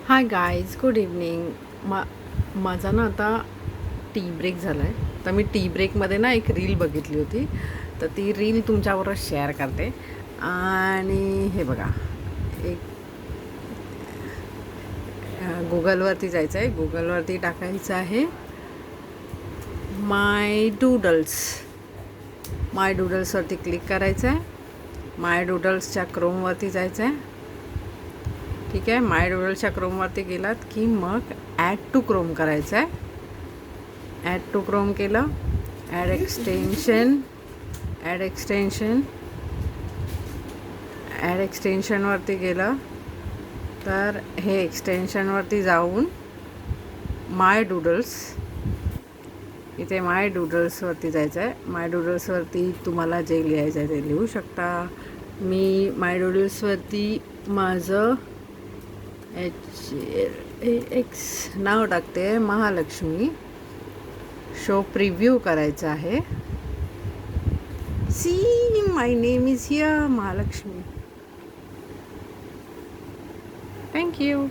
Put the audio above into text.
Hi guys, good evening. माझा ना आता टी ब्रेक झाला आहे. तर मी टी ब्रेकमध्ये ना एक रील बघितली होती, तर ती रील तुमच्याबरोबर शेअर करते. आणि हे बघा, एक गुगलवरती जायचं आहे. गुगलवरती टाकायचं आहे माय डूडल्सवरती क्लिक करायचं आहे. माय डूडल्सच्या क्रोमवरती जायचं आहे. ठीक आहे, माय डूडल्सच्या क्रोमवरती गेलात की मग ॲड टू क्रोम करायचं आहे. ॲड टू क्रोम केलं. ॲड एक्सटेन्शनवरती गेलं तर हे एक्सटेन्शनवरती जाऊन माय डूडल्स, इथे माय डूडल्सवरती जायचं आहे. माय डूडल्सवरती तुम्हाला जे लिहायचं आहे ते लिहू शकता. मी माय डूडल्सवरती माझं HX नाव टाकते, महालक्ष्मी. शो प्रिव्ह्यू करायचं आहे. See my name is here, Mahalakshmi. Thank you.